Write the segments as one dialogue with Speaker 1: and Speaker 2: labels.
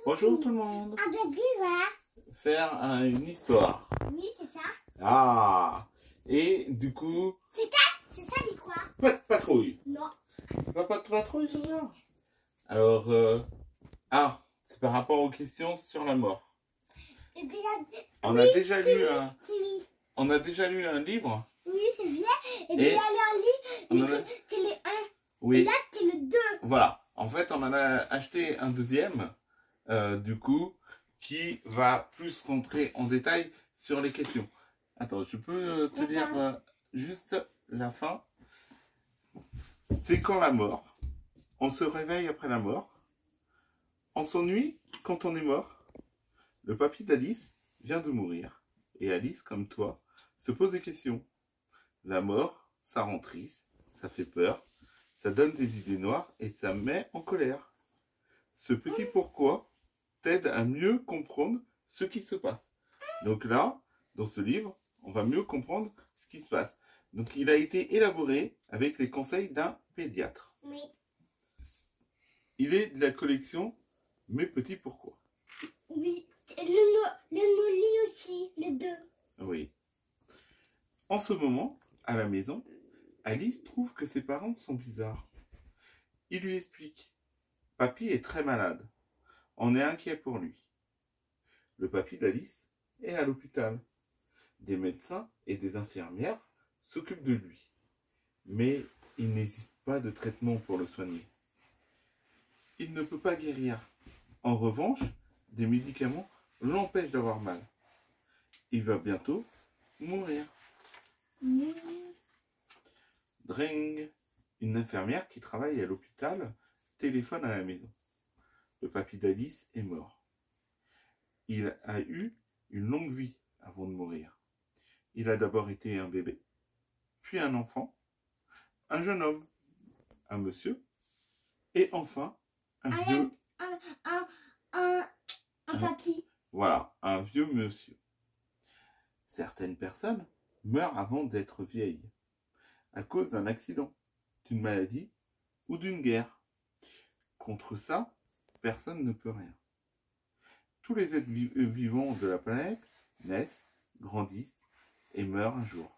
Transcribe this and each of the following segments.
Speaker 1: Bonjour tout le monde.
Speaker 2: Avec lui, voilà.
Speaker 1: Faire une histoire.
Speaker 2: Oui, c'est ça.
Speaker 1: Ah. Et du coup...
Speaker 2: C'est ça l'histoire.
Speaker 1: Pas de patrouille.
Speaker 2: Non.
Speaker 1: C'est pas de patrouille ce soir. Alors, c'est par rapport aux questions sur la mort.
Speaker 2: Et puis
Speaker 1: On a déjà lu
Speaker 2: oui.
Speaker 1: On a déjà lu un livre.
Speaker 2: Oui, c'est bien. Et puis il y a un livre, mais c'est le 1.
Speaker 1: Oui.
Speaker 2: Et là, c'est le 2.
Speaker 1: Voilà. En fait, on en a acheté un deuxième, du coup, qui va plus rentrer en détail sur les questions. Attends, je peux te lire juste la fin. C'est quand la mort. On se réveille après la mort. On s'ennuie quand on est mort. Le papy d'Alice vient de mourir. Et Alice, comme toi, se pose des questions. La mort, ça rend triste, ça fait peur, ça donne des idées noires et ça met en colère. Ce petit pourquoi t'aide à mieux comprendre ce qui se passe. Donc là, dans ce livre, on va mieux comprendre ce qui se passe. Donc il a été élaboré avec les conseils d'un pédiatre.
Speaker 2: Oui.
Speaker 1: Il est de la collection Mes petits pourquoi.
Speaker 2: Oui. Le Noli aussi, le 2.
Speaker 1: Oui. En ce moment, à la maison, Alice trouve que ses parents sont bizarres. Il lui explique. Papy est très malade. On est inquiet pour lui. Le papy d'Alice est à l'hôpital. Des médecins et des infirmières s'occupent de lui. Mais il n'existe pas de traitement pour le soigner. Il ne peut pas guérir. En revanche, des médicaments l'empêchent d'avoir mal. Il va bientôt mourir. Dring. Une infirmière qui travaille à l'hôpital téléphone à la maison. Le papy d'Alice est mort. Il a eu une longue vie avant de mourir. Il a d'abord été un bébé, puis un enfant, un jeune homme, un monsieur, et enfin un vieux...
Speaker 2: Un papy.
Speaker 1: Voilà, un vieux monsieur. Certaines personnes meurent avant d'être vieilles, à cause d'un accident, d'une maladie ou d'une guerre. Contre ça, personne ne peut rien. Tous les êtres vivants de la planète naissent, grandissent et meurent un jour.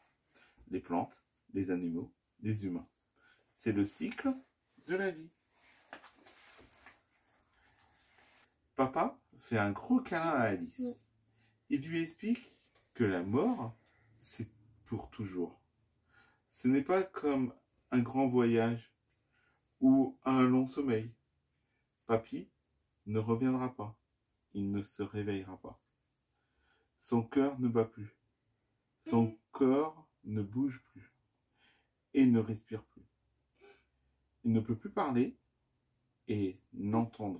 Speaker 1: Les plantes, les animaux, les humains. C'est le cycle de la vie. Papa fait un gros câlin à Alice. Il lui explique que la mort, c'est pour toujours. Ce n'est pas comme un grand voyage ou un long sommeil. Papy ne reviendra pas. Il ne se réveillera pas. Son cœur ne bat plus. Son corps ne bouge plus. Et ne respire plus. Il ne peut plus parler et n'entend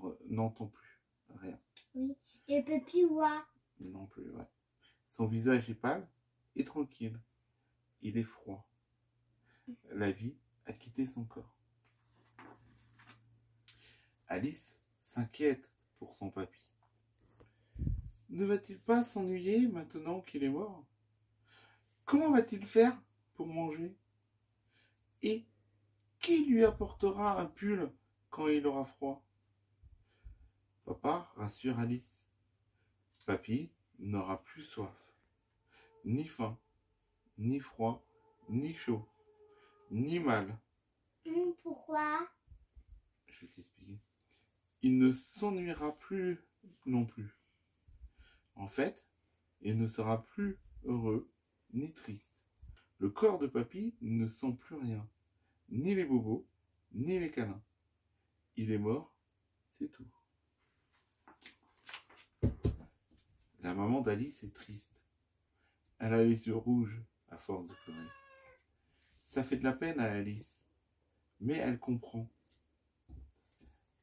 Speaker 1: plus rien.
Speaker 2: Oui. Et papy, ouais.
Speaker 1: Non plus, ouais. Son visage est pâle et tranquille. Il est froid. La vie a quitté son corps. Alice s'inquiète pour son papy. Ne va-t-il pas s'ennuyer maintenant qu'il est mort? Comment va-t-il faire pour manger? Et qui lui apportera un pull quand il aura froid? Papa rassure Alice. Papy n'aura plus soif, ni faim, ni froid, ni chaud, ni mal.
Speaker 2: Pourquoi?
Speaker 1: Je vais t'expliquer. Il ne s'ennuiera plus non plus. En fait, il ne sera plus heureux ni triste. Le corps de papy ne sent plus rien, ni les bobos, ni les câlins. Il est mort, c'est tout. La maman d'Alice est triste. Elle a les yeux rouges à force de pleurer. Ça fait de la peine à Alice, mais elle comprend.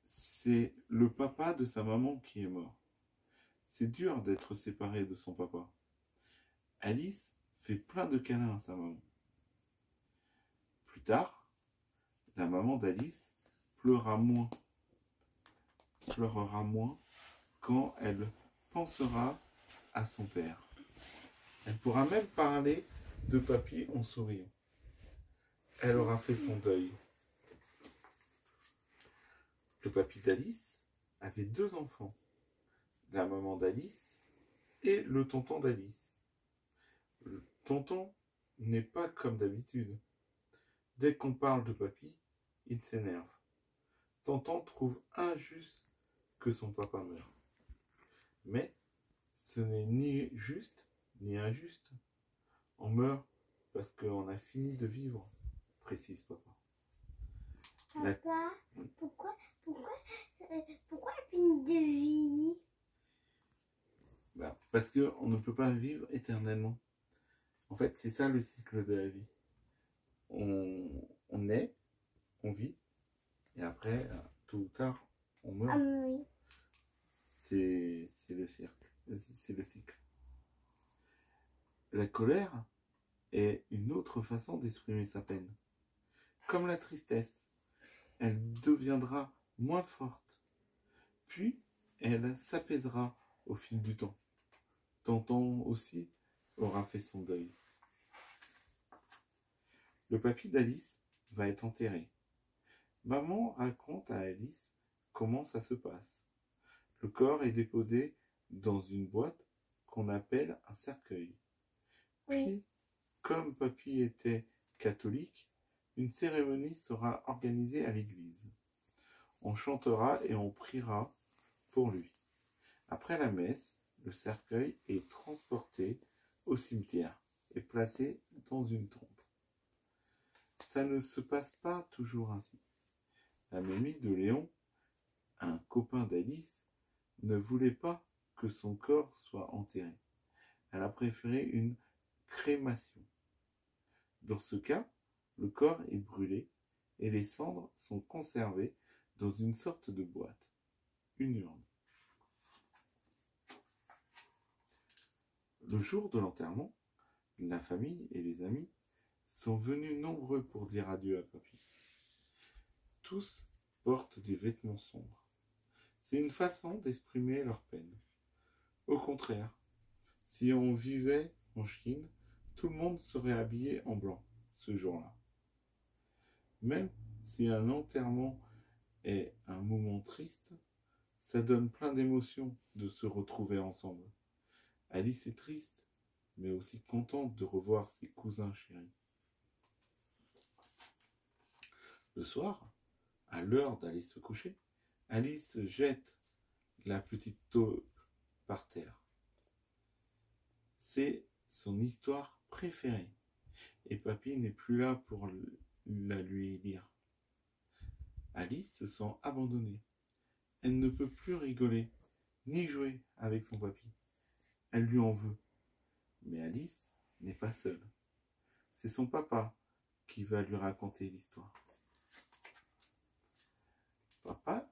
Speaker 1: C'est le papa de sa maman qui est mort. C'est dur d'être séparé de son papa. Alice fait plein de câlins à sa maman. Plus tard, la maman d'Alice pleurera moins quand elle pensera à son père. Elle pourra même parler de papy en souriant. Elle aura fait son deuil. Le papy d'Alice avait 2 enfants, la maman d'Alice et le tonton d'Alice. Le tonton n'est pas comme d'habitude. Dès qu'on parle de papy, il s'énerve. Tonton trouve injuste que son papa meure. Mais ce n'est ni juste ni injuste. On meurt parce qu'on a fini de vivre, précise papa.
Speaker 2: Papa, pourquoi la peine de vie?
Speaker 1: Parce qu'on ne peut pas vivre éternellement. En fait, c'est ça le cycle de la vie. On naît, on vit, et après, tôt ou tard, on meurt.
Speaker 2: Oui.
Speaker 1: C'est le cirque. C'est le cycle. La colère est une autre façon d'exprimer sa peine. Comme la tristesse, elle deviendra moins forte, puis elle s'apaisera au fil du temps. Tonton aussi aura fait son deuil. Le papy d'Alice va être enterré. Maman raconte à Alice comment ça se passe. Le corps est déposé dans une boîte qu'on appelle un cercueil. Puis, comme papy était catholique, une cérémonie sera organisée à l'église. On chantera et on priera pour lui. Après la messe, le cercueil est transporté au cimetière et placé dans une tombe. Ça ne se passe pas toujours ainsi. La mamie de Léon, un copain d'Alice, ne voulait pas que son corps soit enterré. Elle a préféré une crémation. Dans ce cas, le corps est brûlé et les cendres sont conservées dans une sorte de boîte, une urne. Le jour de l'enterrement, la famille et les amis sont venus nombreux pour dire adieu à papy. Tous portent des vêtements sombres. C'est une façon d'exprimer leur peine. Au contraire, si on vivait en Chine, tout le monde serait habillé en blanc ce jour-là. Même si un enterrement est un moment triste, ça donne plein d'émotions de se retrouver ensemble. Alice est triste, mais aussi contente de revoir ses cousins chéris. Le soir, à l'heure d'aller se coucher, Alice jette la petite taupe par terre. C'est son histoire préférée et papy n'est plus là pour la lui lire. Alice se sent abandonnée. Elle ne peut plus rigoler ni jouer avec son papy. Elle lui en veut. Mais Alice n'est pas seule. C'est son papa qui va lui raconter l'histoire. Papa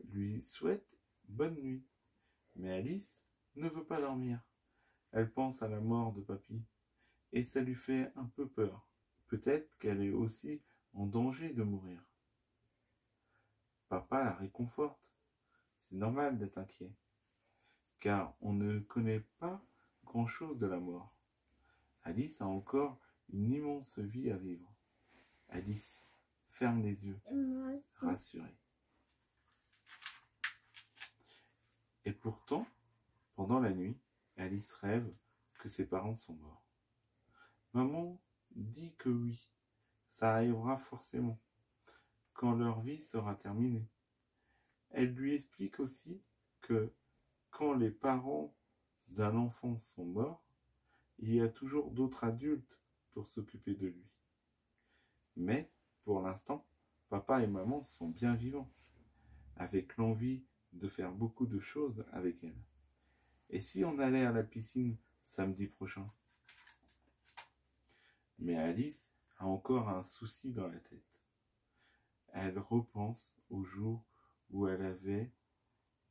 Speaker 1: lui souhaite bonne nuit. Mais Alice ne veut pas dormir. Elle pense à la mort de papy. Et ça lui fait un peu peur. Peut-être qu'elle est aussi en danger de mourir. Papa la réconforte. C'est normal d'être inquiet. Car on ne connaît pas grand-chose de la mort. Alice a encore une immense vie à vivre. Alice ferme les yeux, rassurée. Et pourtant, pendant la nuit, Alice rêve que ses parents sont morts. Maman dit que oui, ça arrivera forcément, quand leur vie sera terminée. Elle lui explique aussi que quand les parents d'un enfant sont morts, il y a toujours d'autres adultes pour s'occuper de lui. Mais, pour l'instant, papa et maman sont bien vivants, avec l'envie de faire beaucoup de choses avec elle. Et si on allait à la piscine samedi prochain? Mais Alice a encore un souci dans la tête. Elle repense au jour où elle avait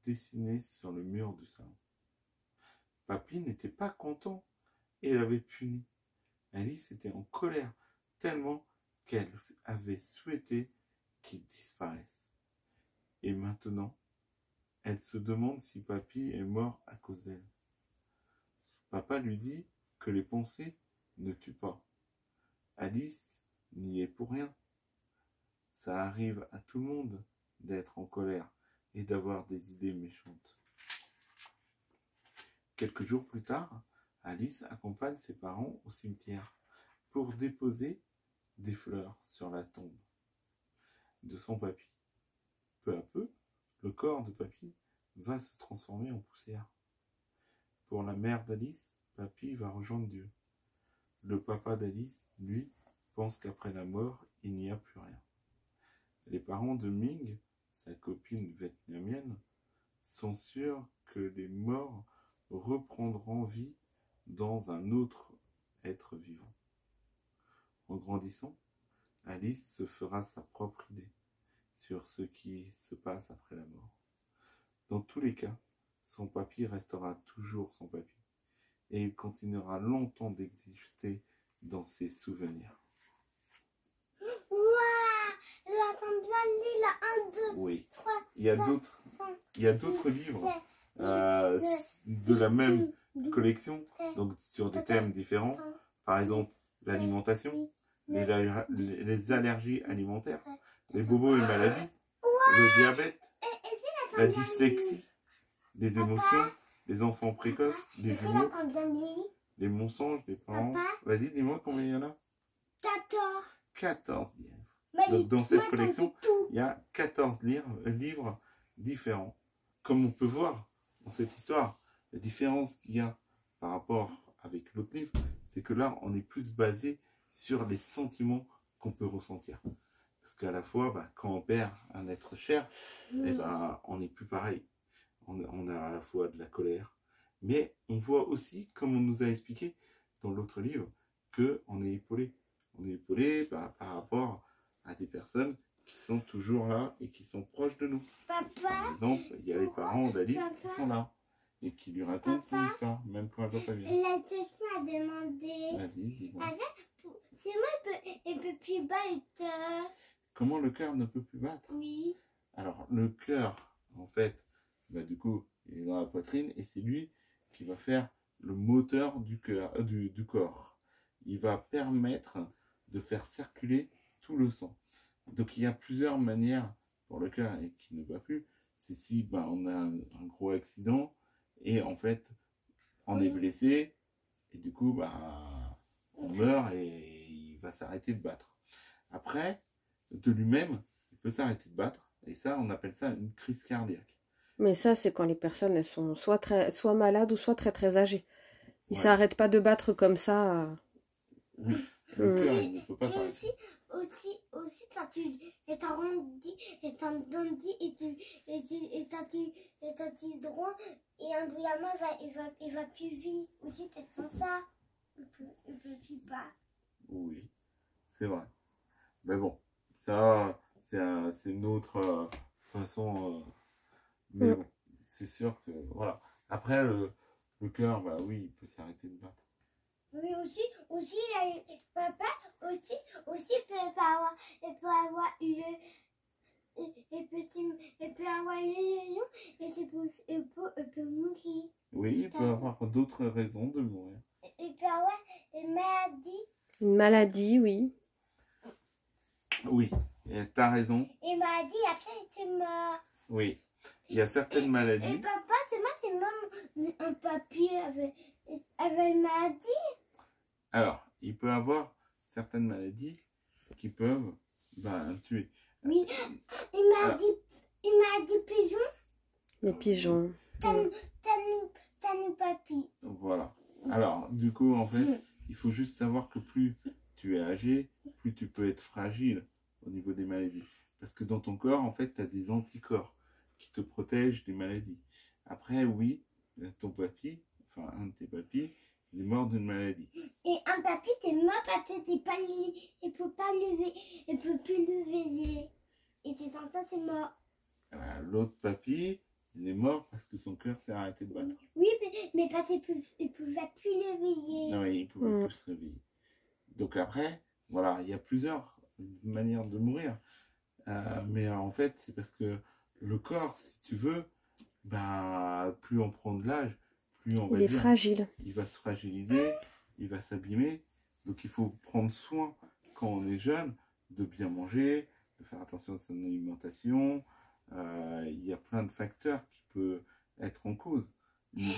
Speaker 1: dessiné sur le mur du salon. Papy n'était pas content et l'avait puni. Alice était en colère tellement qu'elle avait souhaité qu'il disparaisse. Et maintenant, elle se demande si papy est mort à cause d'elle. Papa lui dit que les pensées ne tuent pas. Alice n'y est pour rien. Ça arrive à tout le monde d'être en colère et d'avoir des idées méchantes. Quelques jours plus tard, Alice accompagne ses parents au cimetière pour déposer des fleurs sur la tombe de son papy. Peu à peu, le corps de papy va se transformer en poussière. Pour la mère d'Alice, papy va rejoindre Dieu. Le papa d'Alice, lui, pense qu'après la mort, il n'y a plus rien. Les parents de Ming, sa copine vietnamienne, sont sûrs que les morts reprendront vie dans un autre être vivant. En grandissant, Alice se fera sa propre idée sur ce qui se passe après la mort. Dans tous les cas, son papy restera toujours son papy et il continuera longtemps d'exister dans ses souvenirs.
Speaker 2: Waouh! J'entends bien lire 1, 2,
Speaker 1: Oui,
Speaker 2: 3,
Speaker 1: il y a d'autres livres de la même collection, donc sur des thèmes différents. Par exemple, l'alimentation, les allergies alimentaires, les bobos et maladies, le diabète, la dyslexie, les émotions, les enfants précoces, les jumeaux, les mensonges des parents. Vas-y, dis-moi combien il y en a.
Speaker 2: 14.
Speaker 1: 14 livres. Donc, dans cette collection, il y a 14 livres différents. Comme on peut voir dans cette histoire, la différence qu'il y a par rapport avec l'autre livre, c'est que là, on est plus basé sur les sentiments qu'on peut ressentir. Parce qu'à la fois, quand on perd un être cher, on n'est plus pareil. On a à la fois de la colère, mais on voit aussi, comme on nous a expliqué dans l'autre livre, qu'on est épaulé. On est épaulé par rapport à des personnes qui sont toujours là et qui sont proches de nous.
Speaker 2: Papa,
Speaker 1: Par exemple, il y a les parents d'Alice qui sont là et qui lui racontent son histoire, même quand elle va pas bien.
Speaker 2: la question a demandé.
Speaker 1: Vas-y, dis-moi.
Speaker 2: C'est moi, il peut plus battre.
Speaker 1: Comment le cœur ne peut plus battre?
Speaker 2: Oui.
Speaker 1: Alors, le cœur, en fait, du coup, il est dans la poitrine et c'est lui qui va faire le moteur du corps. Il va permettre de faire circuler tout le sang. Donc, il y a plusieurs manières pour le cœur et qui ne bat plus. C'est si on a un gros accident et en fait, on est blessé et du coup, on meurt et il va s'arrêter de battre. Après, de lui-même, il peut s'arrêter de battre et ça, on appelle ça une crise cardiaque.
Speaker 3: Mais ça, c'est quand les personnes elles sont soit malades ou soit très très âgées. Ils
Speaker 1: Ouais.
Speaker 3: s'arrêtent pas de battre comme ça.
Speaker 1: Oui, le cœur, il ne peut pas s'arrêter.
Speaker 2: Aussi, quand tu es arrondi, et t'endondis, et t'as droit, et un diamant, il va plus vite. Aussi, t'es sans ça. Il peut plus pas.
Speaker 1: Oui, c'est vrai. Mais bon, ça, c'est une autre façon. Mais bon, c'est sûr que, voilà. Après, le cœur, oui, il peut s'arrêter de battre.
Speaker 2: Oui, aussi, papa, aussi, il peut avoir il peut avoir une lésion et il peut mourir.
Speaker 1: Oui, il peut avoir d'autres raisons de mourir.
Speaker 2: Il peut avoir une maladie.
Speaker 3: Une maladie, oui.
Speaker 1: Oui, tu as raison.
Speaker 2: Et maladie, après, c'est mort.
Speaker 1: Oui, il y a certaines maladies.
Speaker 2: Et papa, c'est même un papier avec une maladie.
Speaker 1: Alors, il peut avoir certaines maladies qui peuvent tuer.
Speaker 2: Oui, une maladie pigeon.
Speaker 3: Les pigeons.
Speaker 2: T'as une papy.
Speaker 1: Voilà. Alors, du coup, en fait, il faut juste savoir que plus tu es âgé, plus tu peux être fragile au niveau des maladies. Parce que dans ton corps, en fait, tu as des anticorps qui te protègent des maladies. Après, oui, ton papy, enfin un de tes papys, il est mort d'une maladie.
Speaker 2: Et un papy, t'es mort parce que il peut pas lever, il peut plus lever. Et c'est comme ça, c'est mort.
Speaker 1: L'autre papy, il est mort parce que son cœur s'est arrêté de battre.
Speaker 2: Oui, mais parce qu'il pouvait plus lever.
Speaker 1: Non, il pouvait plus se réveiller. Donc après, voilà, il y a plusieurs manières de mourir. Mais en fait, c'est parce que le corps, si tu veux, plus on prend de l'âge, plus on va
Speaker 3: Il est fragile.
Speaker 1: Il va se fragiliser, il va s'abîmer. Donc il faut prendre soin, quand on est jeune, de bien manger, de faire attention à son alimentation. Il y a plein de facteurs qui peuvent être en cause.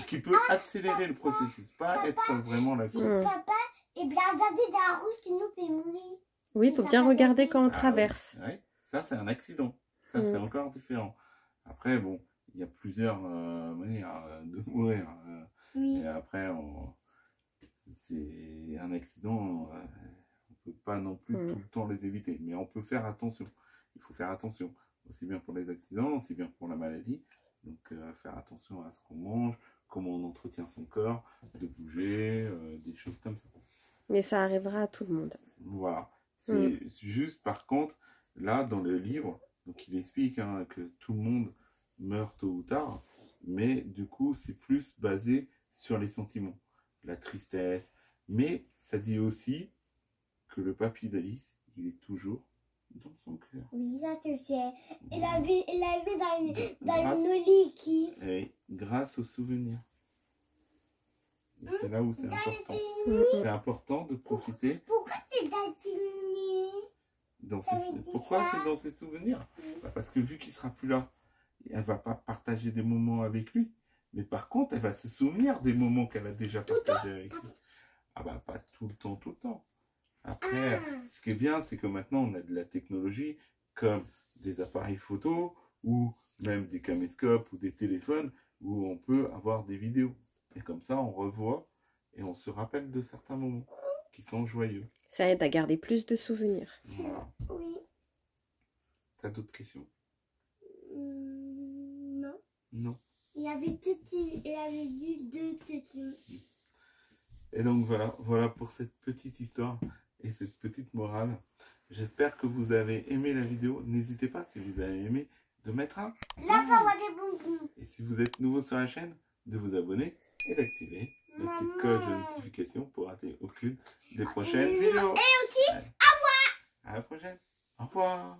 Speaker 1: qui peut accélérer le processus, pas être vraiment la source.
Speaker 2: Papa, et bien regarder dans la rue qui nous fait mourir.
Speaker 3: Oui, il faut bien regarder quand on traverse.
Speaker 1: Ouais. Ça, c'est un accident. Ça, c'est encore différent. Après, bon, il y a plusieurs manières de mourir.
Speaker 2: Oui.
Speaker 1: Et après, c'est un accident. On ne peut pas non plus tout le temps les éviter. Mais on peut faire attention. Il faut faire attention. Aussi bien pour les accidents, aussi bien pour la maladie. Donc, faire attention à ce qu'on mange, comment on entretient son corps, de bouger, des choses comme ça.
Speaker 3: Mais ça arrivera à tout le monde.
Speaker 1: Voilà. C'est juste, par contre, là, dans le livre, donc il explique que tout le monde meurt tôt ou tard, mais du coup, c'est plus basé sur les sentiments, la tristesse. Mais ça dit aussi que le papy d'Alice, il est toujours dans son cœur.
Speaker 2: Oui, ça c'est fait. Elle avait dans une liquide.
Speaker 1: Et grâce aux souvenirs. C'est là où c'est important. C'est important de profiter.
Speaker 2: Pourquoi tu t'as fini?
Speaker 1: Pourquoi c'est dans ses souvenirs? Parce que vu qu'il sera plus là, elle va pas partager des moments avec lui. Mais par contre, elle va se souvenir des moments qu'elle a déjà partagés avec lui. Ah bah pas tout le temps, tout le temps. Après, ce qui est bien, c'est que maintenant, on a de la technologie comme des appareils photo ou même des caméscopes ou des téléphones où on peut avoir des vidéos. Et comme ça, on revoit et on se rappelle de certains moments qui sont joyeux.
Speaker 3: Ça aide à garder plus de souvenirs.
Speaker 1: Voilà.
Speaker 2: Oui.
Speaker 1: T'as d'autres questions?
Speaker 2: Non.
Speaker 1: Non.
Speaker 2: Il avait dit deux questions.
Speaker 1: Et donc voilà pour cette petite histoire et cette petite morale. J'espère que vous avez aimé la vidéo. N'hésitez pas, si vous avez aimé, de mettre un
Speaker 2: Là, pour avoir des bonbons.
Speaker 1: Et si vous êtes nouveau sur la chaîne, de vous abonner et d'activer la petite cloche de notification pour rater aucune des prochaines vidéos.
Speaker 2: Et aussi,
Speaker 1: À la prochaine. Au revoir.